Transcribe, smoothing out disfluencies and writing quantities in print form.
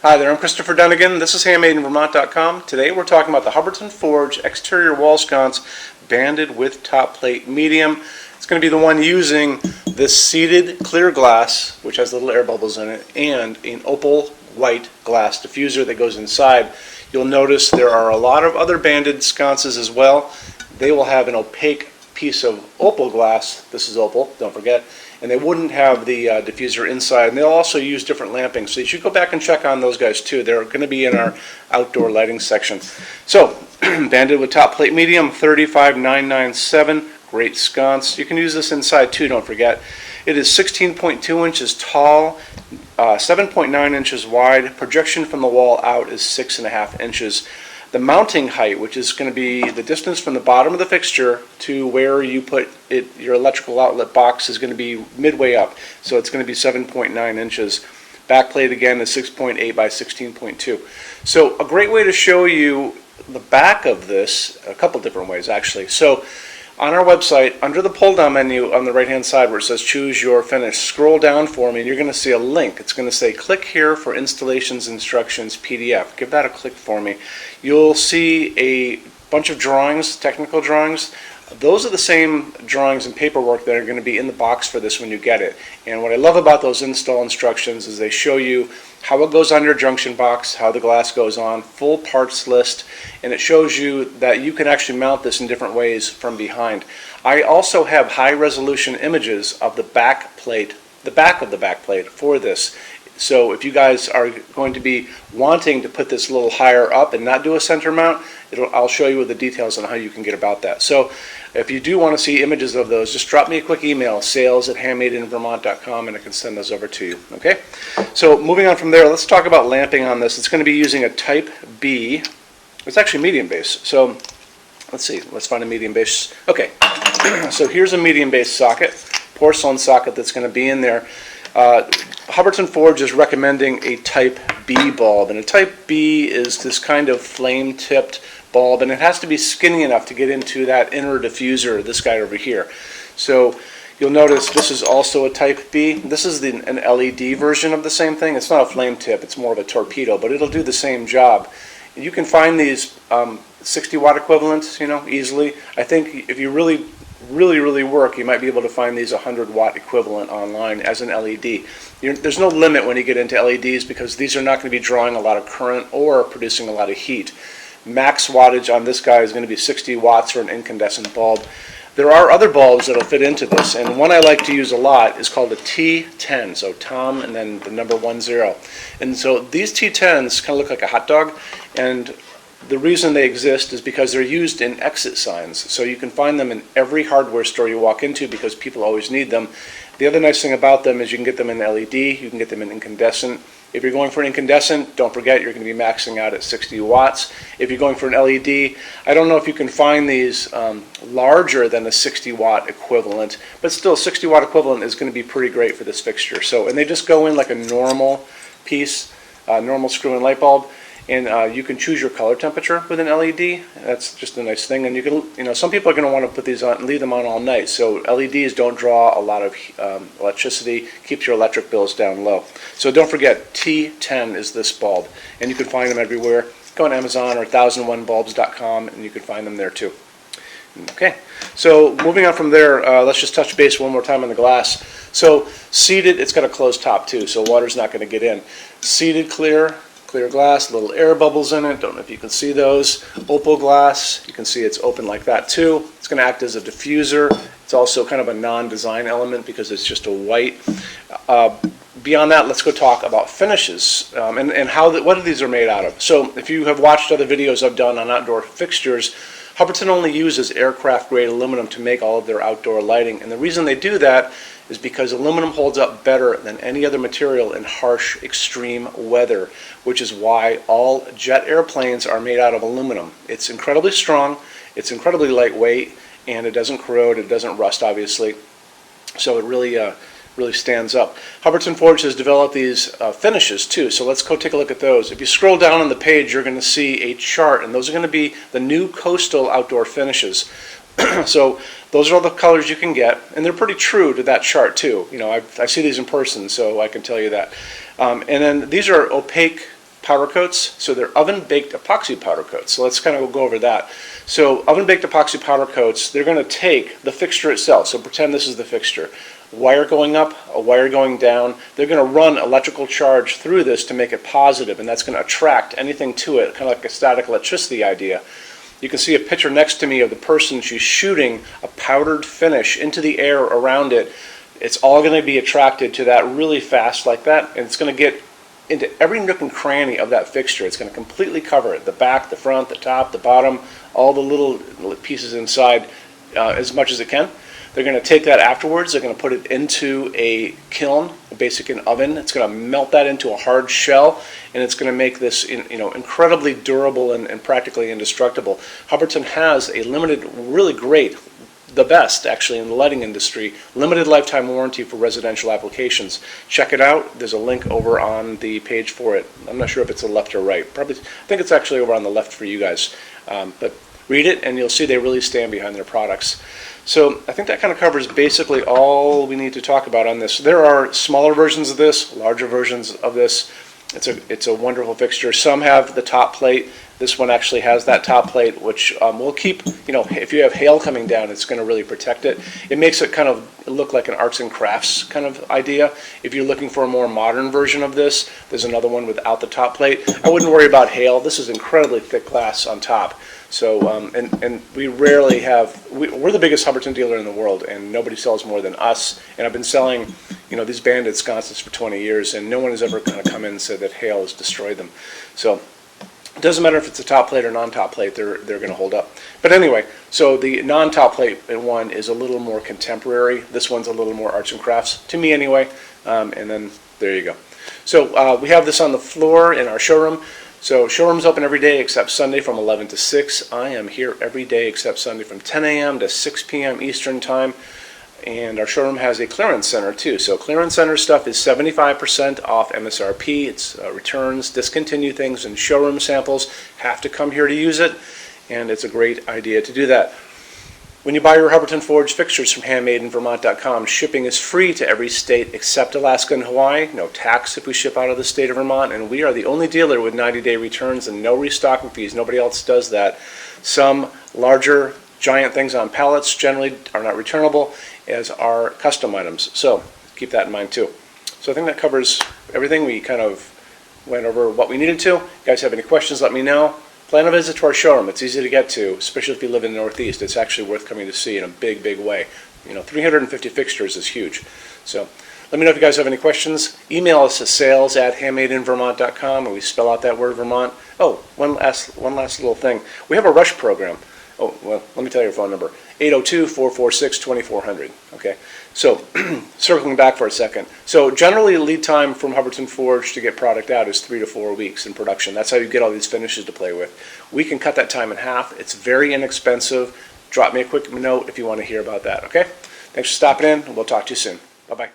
Hi there, I'm Christopher Dunnigan. This is HandmadeInVermont.com. Today we're talking about the Hubbardton Forge exterior wall sconce banded with top plate medium. It's going to be the one using this seated clear glass, which has little air bubbles in it, and an opal white glass diffuser that goes inside. You'll notice there are a lot of other banded sconces as well. They will have an opaque piece of opal glass. This is opal, don't forget. And they wouldn't have the diffuser inside. And they'll also use different lamping. So you should go back and check on those guys too. They're going to be in our outdoor lighting section. So, banded with top plate medium, 35997. Great sconce. You can use this inside too, don't forget. It is 16.2 inches tall, 7.9 inches wide. Projection from the wall out is 6.5 inches. The mounting height, which is going to be the distance from the bottom of the fixture to where you put it, your electrical outlet box, is going to be midway up. So it's going to be 7.9 inches. Backplate again is 6.8 by 16.2. So a great way to show you the back of this, a couple different ways actually. So on our website, under the pull-down menu on the right-hand side where it says choose your finish, scroll down for me and you're going to see a link. It's going to say click here for installations instructions PDF. Give that a click for me. You'll see a bunch of drawings, technical drawings. Those are the same drawings and paperwork that are going to be in the box for this when you get it. And what I love about those install instructions is they show you how it goes on your junction box, how the glass goes on, full parts list, and it shows you that you can actually mount this in different ways from behind. I also have high resolution images of the back plate, the back of the back plate for this. So if you guys are going to be wanting to put this a little higher up and not do a center mount, I'll show you the details on how you can get about that. So if you do want to see images of those, just drop me a quick email, sales@HandmadeInVermont.com, and I can send those over to you. Okay? So moving on from there, let's talk about lamping on this. It's going to be using a Type B. It's actually medium base. So let's see. Let's find a medium base. Okay. So here's a medium base socket, porcelain socket that's going to be in there. Hubbardton Forge is recommending a Type B bulb, and a Type B is this kind of flame-tipped bulb, and it has to be skinny enough to get into that inner diffuser, this guy over here. So you'll notice this is also a Type B. This is an LED version of the same thing. It's not a flame tip, it's more of a torpedo, but it'll do the same job. And you can find these 60 watt equivalents, easily. I think if you really work, you might be able to find these 100 watt equivalent online as an LED. There's no limit when you get into LEDs because these are not going to be drawing a lot of current or producing a lot of heat. Max wattage on this guy is going to be 60 watts for an incandescent bulb. There are other bulbs that will fit into this, and one I like to use a lot is called a T10, so Tom and then the number 10. And so these T10s kind of look like a hot dog, and the reason they exist is because they're used in exit signs. So you can find them in every hardware store you walk into because people always need them. The other nice thing about them is you can get them in LED, you can get them in incandescent. If you're going for an incandescent, don't forget you're going to be maxing out at 60 watts. If you're going for an LED, I don't know if you can find these larger than a 60 watt equivalent, but still 60 watt equivalent is going to be pretty great for this fixture. So, and they just go in like a normal piece, normal screw-in light bulb. And you can choose your color temperature with an LED. That's just a nice thing. And you can, some people are going to want to put these on and leave them on all night. So LEDs don't draw a lot of electricity, keeps your electric bills down low. So don't forget, T10 is this bulb, and you can find them everywhere. Go on Amazon or 1001bulbs.com, and you can find them there too. Okay, so moving on from there, let's just touch base one more time on the glass. So seated, it's got a closed top too, so water's not going to get in. Seated clear glass, little air bubbles in it. Don't know if you can see those. Opal glass, you can see it's open like that too. It's going to act as a diffuser. It's also kind of a non-design element because it's just a white. Beyond that, let's go talk about finishes and what these are made out of. So if you have watched other videos I've done on outdoor fixtures, Hubbardton only uses aircraft grade aluminum to make all of their outdoor lighting, and the reason they do that is because aluminum holds up better than any other material in harsh, extreme weather, which is why all jet airplanes are made out of aluminum. It's incredibly strong, it's incredibly lightweight, and it doesn't corrode, it doesn't rust obviously, so it really stands up. Hubbardton Forge has developed these finishes too, so let's go take a look at those. If you scroll down on the page, you're going to see a chart, and those are going to be the new coastal outdoor finishes. So those are all the colors you can get, and they're pretty true to that chart too. I see these in person, so I can tell you that. And then these are opaque powder coats. So they're oven-baked epoxy powder coats. So let's kind of go over that. So oven-baked epoxy powder coats, they're going to take the fixture itself. So pretend this is the fixture. Wire going up, a wire going down. They're going to run electrical charge through this to make it positive, and that's going to attract anything to it, kind of like a static electricity idea. You can see a picture next to me of the person. She's shooting a powdered finish into the air around it. It's all going to be attracted to that really fast like that, and it's going to get into every nook and cranny of that fixture. It's going to completely cover it, the back, the front, the top, the bottom, all the little pieces inside as much as it can. They're going to take that afterwards. They're going to put it into a kiln, basically an oven. It's going to melt that into a hard shell, and it's going to make this incredibly durable and practically indestructible. Hubbardton has a limited, really great, the best actually in the lighting industry, limited lifetime warranty for residential applications. Check it out. There's a link over on the page for it. I'm not sure if it's a left or right. Probably, I think it's actually over on the left for you guys. But read it and you'll see they really stand behind their products. So I think that kind of covers basically all we need to talk about on this. There are smaller versions of this, larger versions of this. It's a wonderful fixture. Some have the top plate. This one actually has that top plate, which will keep, if you have hail coming down, it's going to really protect it. It makes it kind of look like an arts and crafts kind of idea. If you're looking for a more modern version of this, there's another one without the top plate. I wouldn't worry about hail. This is incredibly thick glass on top. So, and we rarely have, we're the biggest Hubbardton dealer in the world, and nobody sells more than us. And I've been selling, these banded sconces for 20 years, and no one has ever kind of come in and said that hail has destroyed them. So, it doesn't matter if it's a top plate or non-top plate, they're going to hold up. But anyway, so the non-top plate one is a little more contemporary. This one's a little more arts and crafts, to me anyway. And then there you go. So we have this on the floor in our showroom. So showroom's open every day except Sunday from 11 to 6. I am here every day except Sunday from 10 a.m. to 6 p.m. Eastern Time. And our showroom has a clearance center too. So clearance center stuff is 75% off MSRP. It's returns, discontinue things, and showroom samples. Have to come here to use it, and it's a great idea to do that. When you buy your Hubbardton Forge fixtures from HandmadeInVermont.com, shipping is free to every state except Alaska and Hawaii. No tax if we ship out of the state of Vermont, and we are the only dealer with 90-day returns and no restocking fees. Nobody else does that. Some larger giant things on pallets generally are not returnable, as are custom items. So keep that in mind too. So I think that covers everything. We kind of went over what we needed to. If you guys have any questions, let me know. Plan a visit to our showroom. It's easy to get to, especially if you live in the Northeast. It's actually worth coming to see in a big, big way. 350 fixtures is huge. So let me know if you guys have any questions. Email us at sales@HandmadeInVermont.com, and we spell out that word Vermont. Oh, one last little thing. We have a rush program. Oh, well, let me tell you your phone number. 802-446-2400. Okay, so circling back for a second. So generally lead time from Hubbardton Forge to get product out is 3 to 4 weeks in production. That's how you get all these finishes to play with. We can cut that time in half. It's very inexpensive. Drop me a quick note if you want to hear about that, okay? Thanks for stopping in, and we'll talk to you soon. Bye-bye.